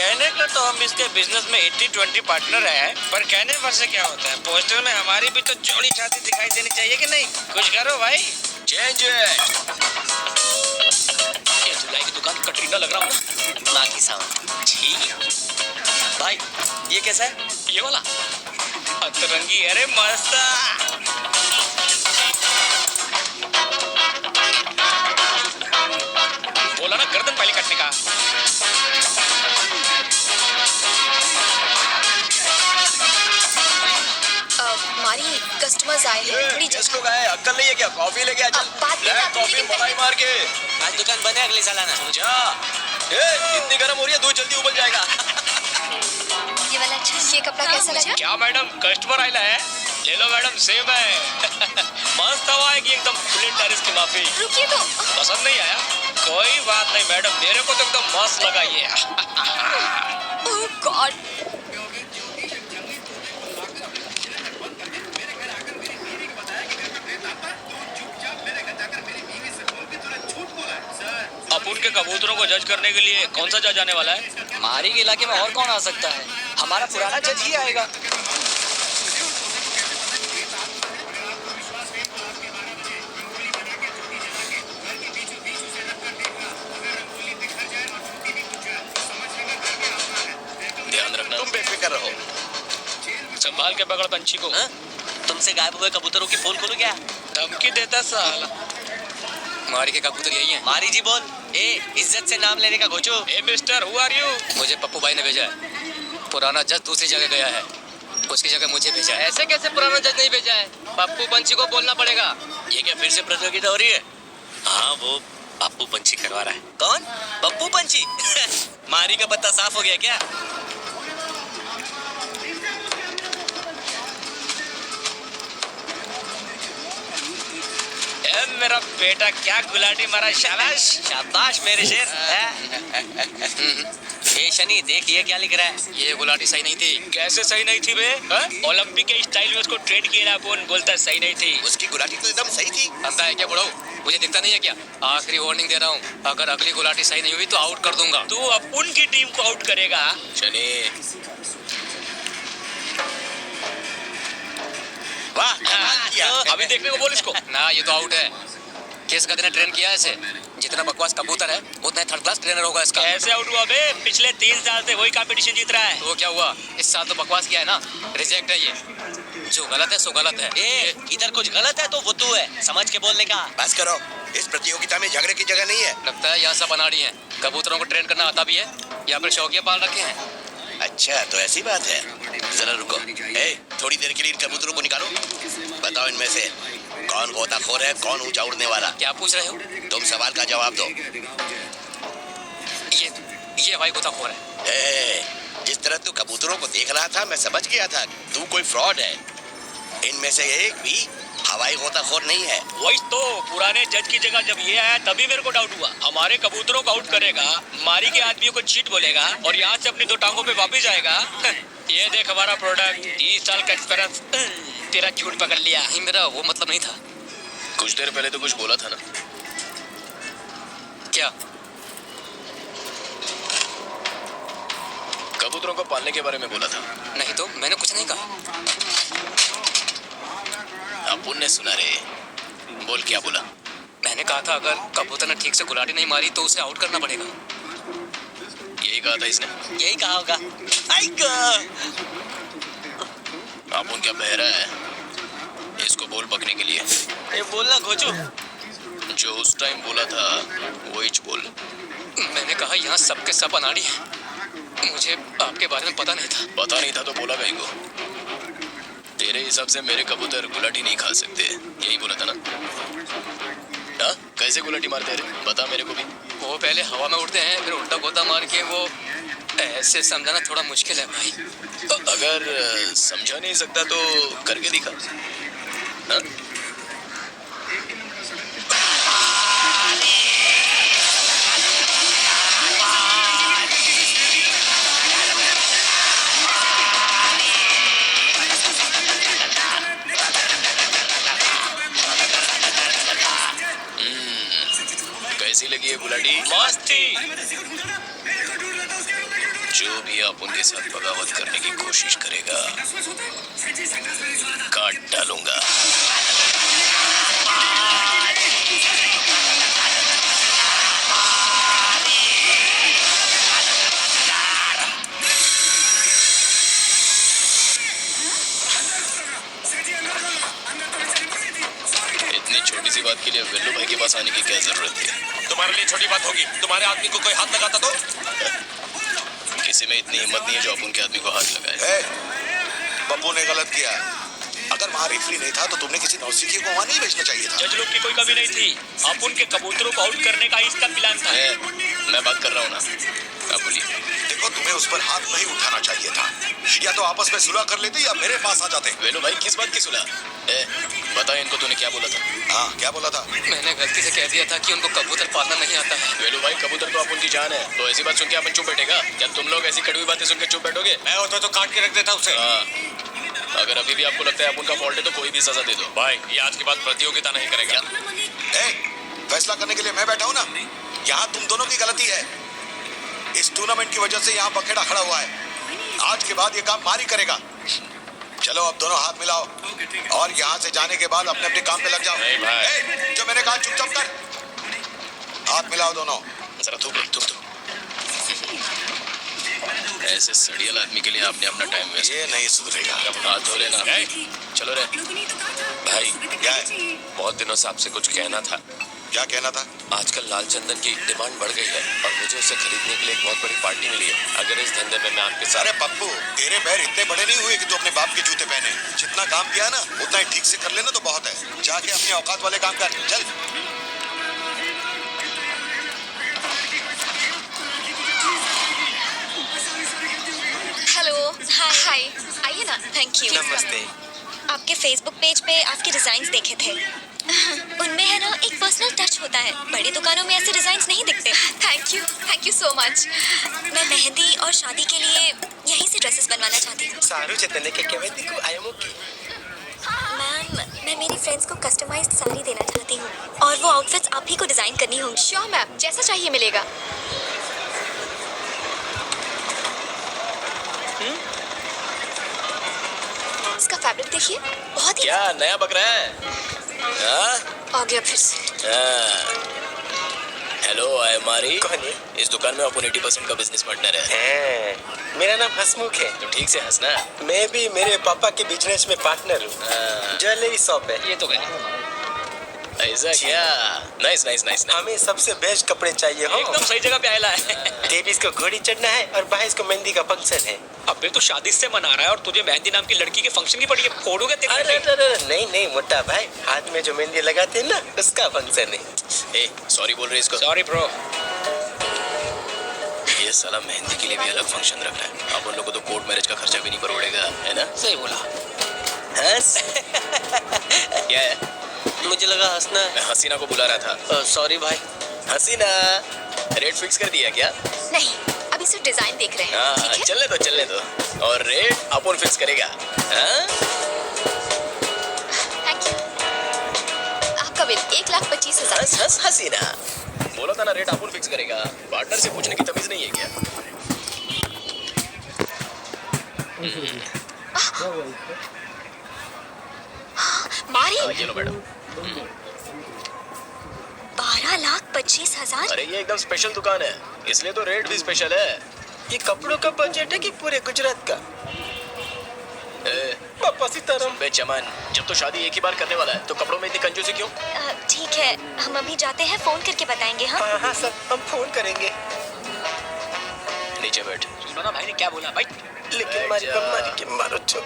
कहने को तो हम इसके बिजनेस में 80-20 पार्टनर हैं, पर कहने पर से क्या होता है, पोस्टर में हमारी भी तो जोड़ी छाती दिखाई देनी चाहिए कि नहीं? कुछ करो भाई। चेंज है। ये जुलाई की दुकान कटरीना लग रहा हूँ। बाकी सामान ठीक है। भाई ये कैसा है? ये वाला अतरंगी, अरे मस्त। बोला ना गर्दन पहले काटने का। हमारी कस्टमर्स आए हैं, थोड़ी गेस्ट लोग आए, अक्कल नहीं है क्या? कॉफी लेके आ चल। कॉफी मलाई मार के। आज दुकान बंद है, अगले साल आना। जा। इतनी गर्म हो रही है, दूध जल्दी उबल जाएगा। ये वाला अच्छा, ये कपड़ा कैसा लगा? क्या मैडम, कस्टमर आइला है? ले लो मैडम, सेम है। मस्त हवा है कि एकदम प्लेन टारिस की माफी। रुकिए तो। पसंद नहीं आया? कोई बात नहीं मैडम, मेरे को तो एकदम मस्त लगा ये। ओह गॉड। अपुन के कबूतरों को जज करने के लिए कौन सा जज आने वाला है? मारी के इलाके में और कौन आ सकता है? हमारा पुराना जज ही आएगा। ध्यान रखना। तुम बेफिक्र रहो। संभाल के पकड़ पंछी को। तुमसे गायब हुए कबूतरों की पोल खोलू क्या? धमकी देता साला। मारी के कबूतर यही है। मारी जी बोल। ए इज्जत से नाम लेने का घोचो। ए मिस्टर, हु आर यू? मुझे पप्पू भाई ने भेजा है। पुराना जज दूसरी जगह गया है, उसकी जगह मुझे भेजा है। ऐसे कैसे पुराना जज नहीं भेजा है? पप्पू पंछी को बोलना पड़ेगा। ये क्या फिर से प्रतियोगिता हो रही है? हाँ वो पप्पू पंछी करवा रहा है। कौन? पप्पू पंछी? मारी का पत्ता साफ हो गया क्या? मेरा बेटा क्या गुलाटी मारा, शाबाश। शाबाश मेरे शेर। ये शनि देख ये क्या लिख रहा है? ये गुलाटी सही नहीं थी। कैसे सही नहीं थी बे? ओलंपिक के स्टाइल में उसको ट्रेंड किया ना, कौन बोलता सही नहीं थी? उसकी गुलाटी तो एकदम सही थी। अंधा है क्या बुढ़ाऊ? मुझे दिखता नहीं है क्या? आखिरी वार्निंग दे रहा हूँ, अगर अगली गुलाटी सही नहीं हुई तो आउट कर दूंगा। तू अपुन की टीम को आउट करेगा? शनि वाह कमाल किया। अभी देखने को बोल इसको। ना ये तो आउट है। किस गधे ने ट्रेन किया है इसे? जितना बकवास कबूतर है उतना ही थर्ड क्लास ट्रेनर होगा इसका। कैसे आउट हुआ बे? पिछले 3 साल से वही कंपटीशन जीत रहा है। तो क्या हुआ? इस साल तो बकवास किया है ना, रिजेक्ट है ये। जो गलत है सो गलत है। ए, इधर कुछ गलत है तो वो तू है, समझ के बोलने का। बस करो, इस प्रतियोगिता में झगड़े की जगह नहीं है। लगता है यहाँ सब अनाड़ी हैं। कबूतरों को ट्रेन करना आता भी है या फिर शौकिया पाल रखे हैं? अच्छा तो ऐसी बात है। जरा रुको। ए, थोड़ी देर के लिए इन कबूतरों को निकालो। बताओ इनमें से कौन गोताखोर है, कौन ऊंचा उड़ने वाला? क्या पूछ रहे हो? तुम सवाल का जवाब दो। ये भाई गोताखोर है। ए, जिस तरह तू कबूतरों को देख रहा था मैं समझ गया था तू कोई फ्रॉड है। इनमें से एक भी हवाई गोताखोर नहीं है। वही तो पुराने जज की जगह जब ये आया तभी मेरे को डाउट हुआ। हमारे कबूतरों को आउट करेगा, मारी के आदमियों को चीट बोलेगा और यहाँ से अपनी 2 टांगों पे वापस जाएगा। ये देख हमारा प्रोडक्ट, 30 साल का एक्सपीरियंस। तेरा झूठ पकड़ लिया। नहीं मेरा वो मतलब नहीं था। कुछ देर पहले तो कुछ बोला था ना? क्या? कबूतरों को पालने के बारे में बोला था। नहीं तो मैंने कुछ नहीं कहा। अपुन ने सुना रे। बोल क्या बोला? मैंने कहा था अगर कबूतर ने ठीक से गुलाटी नहीं मारी तो उसे आउट करना पड़ेगा। यही कहा था इसने। यही कहा होगा। अपुन क्या बहरा है? इसको बोल पकने के लिए। ये बोलना घोचू। जो उस टाइम बोला था वही बोल। मैंने कहा यहाँ सबके सब अनाड़ी हैं। मुझे आपके बारे में पता नहीं था। पता नहीं था तो बोला कहीं को? तेरे हिसाब से मेरे कबूतर गुलाटी नहीं खा सकते, यही बोला था ना? हाँ? कैसे गुलाटी मारते रे? बता मेरे को भी। वो पहले हवा में उड़ते हैं फिर उल्टा गोता मार के वो ऐसे समझाना थोड़ा मुश्किल है भाई। अगर समझा नहीं सकता तो करके दिखा। हाँ? कैसी लगी है गुलाटी? मस्त थी। जो भी आप उनके साथ बगावत करने की कोशिश करेगा काट डालूंगा। इतनी छोटी सी बात के लिए वेल्लू भाई के पास आने की क्या जरूरत थी? तुम्हारे लिए छोटी बात होगी, तुम्हारे आदमी को कोई हाथ लगाता तो? किसी में इतनी हिम्मत नहीं है जो अपन के आदमी को हाथ लगाए। पप्पू ने गलत किया। अगर वहाँ रेफरी नहीं था तो तुमने किसी नौसिखी को वहाँ नहीं भेजना चाहिए था। जज लोग की कोई कमी नहीं थी, आप उनके कबूतरों को आउट करने का इसका प्लान था। मैं बात कर रहा हूँ ना, आप बोलिए। देखो, तुम्हें उस पर हाथ नहीं उठाना चाहिए था। या तो आपस में सुलह कर लेते या मेरे पास आ जाते। वेलू भाई किस बात की सुलह? बताओ इनको तूने क्या बोला था? हाँ, क्या बोला था? मैंने गलती से कह दिया था कि उनको कबूतर पालना नहीं आता है। वेलू भाई कबूतर तो अपन की जान है, तो ऐसी बात सुन के अपन चुप बैठेगा? क्या तुम लोग ऐसी कड़वी बातें सुन के चुप बैठोगे? मैं होता तो काट के रख देता उसे। अगर अभी भी आपको लगता है अपन का फॉल्ट है तो कोई भी सजा दे दो। भाई ये आज के बाद प्रतियोगिता नहीं करेगा। फैसला करने के लिए मैं बैठा हूँ ना। यहाँ तुम दोनों की गलती है। इस टूर्नामेंट की वजह से यहाँ बखेड़ा खड़ा हुआ है। आज के बाद ये काम मारी करेगा। चलो अब दोनों हाथ मिलाओ और यहाँ से जाने के बाद अपने अपने काम पे लग जाओ। नहीं भाई। जो मैंने कहा चुपचाप कर। हाथ मिलाओ दोनों। जरा थूक। ऐसे सड़ियल आदमी के लिए आपने अपना टाइम वेस्ट। ये नहीं सुधरेगा। हाथ धो लेना। चलो रे भाई क्या है? बहुत दिनों से आपसे कुछ कहना था। क्या कहना था? आजकल लाल चंदन की डिमांड बढ़ गई है और मुझे उसे खरीदने के लिए एक बहुत बड़ी पार्टी मिली है। अगर इस धंधे में मैं आपके साथ। अरे पप्पू, तेरे पैर इतने बड़े नहीं हुए कि तू अपने बाप के जूते पहने। जितना काम किया ना उतना ही ठीक से कर लेना तो बहुत है। जाके अपने औकात वाले काम कर। चल। हेलो, हाय, आइए ना। Thank you. नमस्ते। आपके फेसबुक पेज पे आपके डिजाइन देखे थे। उनमें है ना एक पर्सनल टच होता है। बड़ी दुकानों में ऐसे डिजाइन नहीं दिखते। Thank you so much. मैं मेहंदी और शादी के लिए यहीं से ड्रेसेस बनवाना चाहती हूँ। सारू चेतन के केवैती को आयमुकी। मैम, मैं मेरी फ्रेंड्स को कस्टमाइज्ड साड़ी देना चाहती हूँ और वो आउटफिट्स आप ही को डिजाइन करनी होंगी। श्योर मैम, जैसा चाहिए मिलेगा। इसका फैब्रिक देखिए, बहुत ही क्या नया बक रहा है? आ गया फिर से। हेलो आई मारी। कौन है? इस दुकान में अपन 80% का बिजनेस पार्टनर है। मेरा नाम हसमुख है। तो ठीक से हंसना। मैं भी मेरे पापा के बिजनेस में पार्टनर हूँ। ज्वेलरी शॉप है। ये तो गए। ऐसा क्या? नाइस। हमें सबसे बेस्ट कपड़े चाहिए हो। एकदम सही जगह पे आया है। 23 को घोड़ी चढ़ना है और 22 को मेहंदी का फंक्शन है। अबे तो शादी से मना रहा है और तुझे मेहंदी नाम की लड़की के फंक्शन की पड़ी है। फोड़ोगे तेरे अरे नहीं मोटा भाई, हाथ में जो मेहंदी लगाते हैं ना उसका फंक्शन है। सॉरी बोल रहे इसको। Sorry bro. ये साला मेहंदी के लिए भी अलग फंक्शन रख रहा है। अपन लोगों को तो कोर्ट मैरिज का खर्चा भी नहीं पड़ेगा, है ना? सही बोला। हंस। क्या है? मुझे लगा हंसना है। मैं हसीना को बुला रहा था। सॉरी भाई। हसीना, रेट फिक्स कर दिया क्या? नहीं, अभी सिर्फ डिजाइन देख रहे हैं। हाँ, ठीक है? चलने दो। और रेट अपन फिक्स करेगा। हाँ? Thank you. आपका बिल 1,25,000। हंस हसीना। बोला था ना रेट अपन फिक्स करेगा। पार्टनर से पूछने की तमीज नहीं है क्या? मारी ये लो मैडम। 12,25,000। अरे ये एकदम स्पेशल दुकान है, इसलिए तो रेट भी स्पेशल है। ये कपड़ों का बजट है कि पूरे गुजरात का? पापा सीताराम। बे चमन, जब तो शादी एक ही बार करने वाला है तो कपड़ों में इतनी कंजूसी क्यों? ठीक है, हम अभी जाते हैं, फोन करके बताएंगे। हाँ हाँ सर, हम फोन करेंगे। नीचे बैठ। सुनो ना भाई ने क्या बोला भाई। लेकिन मारी के मारो छो।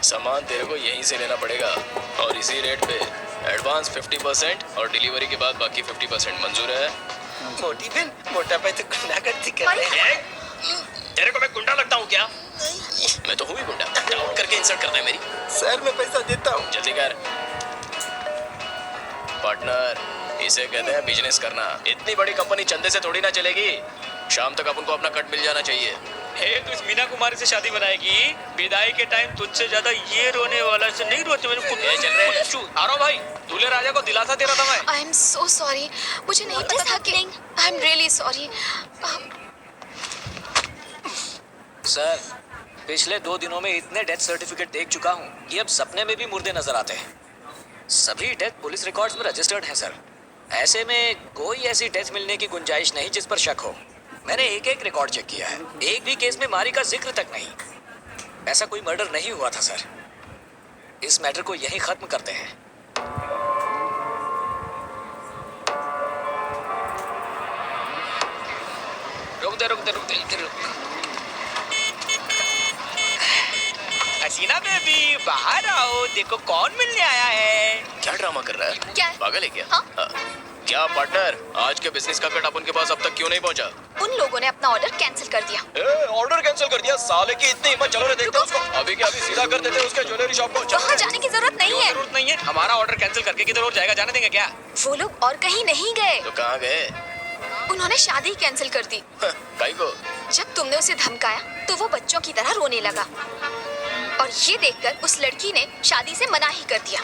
सामान तेरे को यहीं से लेना पड़ेगा और इसी रेट पे एडवांस 50% और डिलीवरी के बाद बाकी 50% मंजूर है? मोटी बहन, मोटा भाई तो गुंडागर्दी कर रहे हैं। तेरे को मैं गुंडा लगता हूँ क्या? मैं तो हूँ ही गुंडा। डाउट करके इंसल्ट करता है मेरी। सर मैं पैसा देता हूँ। जल्दी कर। पार्टनर, इसे कहते हैं बिजनेस करना। इतनी बड़ी कंपनी चंदे से थोड़ी ना चलेगी। शाम तक अपन को अपना कट मिल जाना चाहिए। तू इस मीना कुमारी से शादी बनाएगी? विदाई के टाइम तुझसे ज्यादा ये रोने वाला से नहीं रोते। मैंने चल रहे हैं। आ रहा भाई, दूल्हे राजा को दिलासा दे रहा था मैं। आई एम सो सॉरी, मुझे नहीं पता था कि। I am really sorry. Sir, पिछले 2 दिनों में इतने डेथ सर्टिफिकेट देख चुका हूँ कि अब सपने में भी मुर्दे नजर आते हैं। सभी डेथ पुलिस रिकॉर्ड्स में रजिस्टर्ड हैं सर। ऐसे में कोई ऐसी डेथ मिलने की गुंजाइश नहीं जिस पर शक हो। मैंने एक एक रिकॉर्ड चेक किया है, एक भी केस में मारी का जिक्र तक नहीं। ऐसा कोई मर्डर नहीं हुआ था सर। इस मैटर को यहीं खत्म करते हैं। रुक दे। हसीना बेबी, बाहर आओ, देखो कौन मिलने आया है। क्या ड्रामा कर रहा है? क्या? पागल है क्या? हाँ? क्या पार्टनर, आज के बिजनेस का कट उनके पास अब तक क्यों नहीं पहुंचा? उन लोगों ने अपना ऑर्डर कैंसिल कर दिया। ऑर्डर कैंसिल कर दिया? साले की इतनी हिम्मत, चलो रे देखते हैं उसको। अभी के अभी सीधा कर देते हैं उसके ज्वेलरी शॉप को। वहाँ जाने की जरूरत नहीं है। जरूरत नहीं है, हमारा ऑर्डर कैंसिल करके किधर और जाएगा, जाने देंगे क्या? वो लोग और कहीं नहीं गए, तो कहाँ गए? उन्होंने शादी कैंसिल कर दी। काई को? जब तुमने उसे धमकाया तो वो बच्चों की तरह रोने लगा, और ये देखकर उस लड़की ने शादी से मना ही कर दिया।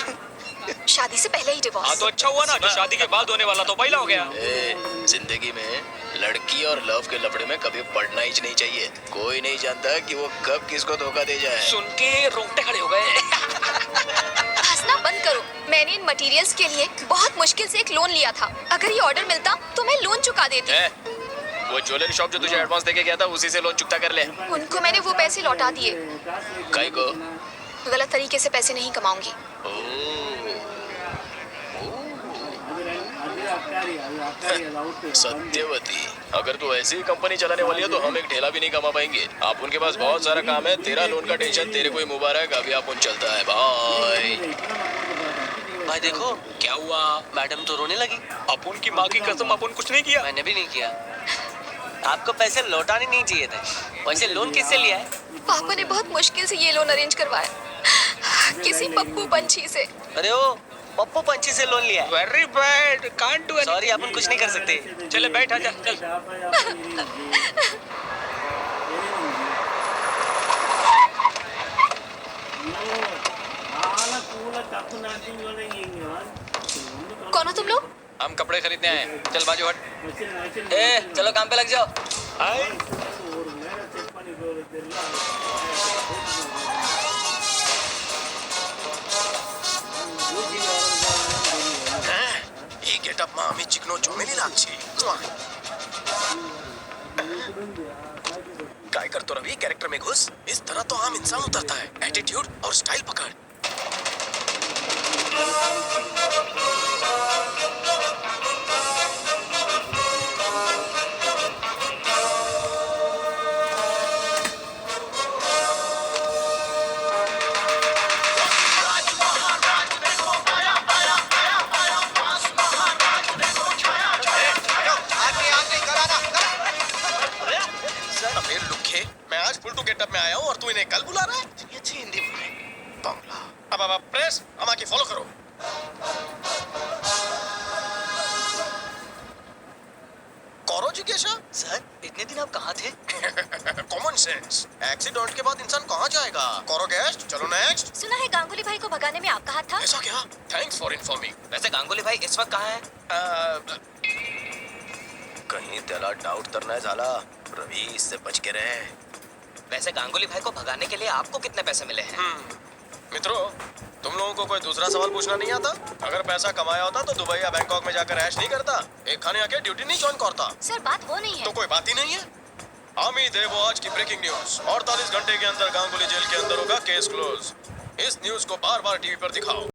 शादी से पहले ही डिवोर्स। हाँ तो अच्छा हुआ ना कि शादी के बाद होने वाला तो पहला हो गया। जिंदगी में लड़की और लव के लफड़े में कभी पड़ना ही नहीं चाहिए। कोई नहीं जानता कि वो कब किसको धोखा दे जाए। सुन के रोंगटे खड़े हो गए। हंसना बंद करो। मैंने इन मटेरियल्स के लिए बहुत मुश्किल से एक लोन लिया था। अगर ये ऑर्डर मिलता तो मैं लोन चुका देती। वो ज्वेलरी शॉप जो तुझे एडवांस देके गया था उसी से लोन चुकता कर ले। उनको मैंने वो पैसे लौटा दिए। काई को? गलत तरीके से पैसे नहीं कमाऊंगी। सत्यवती, अगर तू ऐसी ही कंपनी चलाने वाली है तो हम एक ढेला भी नहीं कमा पाएंगे। आप उनके पास बहुत सारा काम है। तेरा लोन का टेंशन तेरे को ही मुबारक। अभी आप उन चलता है। बाय। भाई देखो, क्या हुआ? मैडम तो रोने लगी। अपुन की माँ की कसम, अपुन कुछ नहीं किया। मैंने भी नहीं किया। आपको पैसे लौटाने नहीं चाहिए थे। वैसे लोन किससे लिया है? पापा ने बहुत मुश्किल से ये लोन अरेंज करवाया, किसी पप्पू पंछी से। अरे ओ, पप्पू पंछी से लोन लिया है। Very bad, can't do. Sorry, अपन कुछ नहीं कर सकते। चले बैठ, आजा चल। कौन हो तुम लोग? हम कपड़े खरीदने आए हैं। चल बाजू हट। चलो काम पे लग जाओ। এই গেটআপ মা আমি চিকনো জমেলি লাগছি। काय करतो रवि, कैरेक्टर में घुस। इस तरह तो आम इंसान उतरता है। एटीट्यूड और स्टाइल पकड़। अमीर लुखे, मैं आज फुल टू गेटअप में आया हूँ और तू इन्हें कल बुला रहा है? अच्छी हिंदी बोल रहे। बांग्ला। अब प्रेस, अमा की फॉलो करो। करो जिज्ञासा। सर, इतने दिन आप कहाँ थे? Common sense. एक्सीडेंट के बाद इंसान कहाँ जाएगा? करो गेस्ट, चलो नेक्स्ट। सुना है गांगुली भाई को भगाने में आपका हाथ था। ऐसा क्या? Thanks for informing. वैसे गांगुली भाई इस वक्त कहाँ है? कहीं त्याला डाउट तर नाही झाला। रवि, इससे बच के रहे। वैसे गांगुली भाई को भगाने के लिए आपको कितने पैसे मिले हैं? मित्रों, तुम लोगों को कोई दूसरा सवाल पूछना नहीं आता? अगर पैसा कमाया होता तो दुबई या बैंकॉक में जाकर ऐश नहीं करता, एक खाने आके ड्यूटी नहीं ज्वाइन करता। सर बात वो नहीं है। तो कोई बात ही नहीं है। उम्मीद है वो आज की ब्रेकिंग न्यूज। 48 घंटे के अंदर गांगुली जेल के अंदर होगा केस क्लोज। इस न्यूज को बार बार टीवी पर दिखाओ।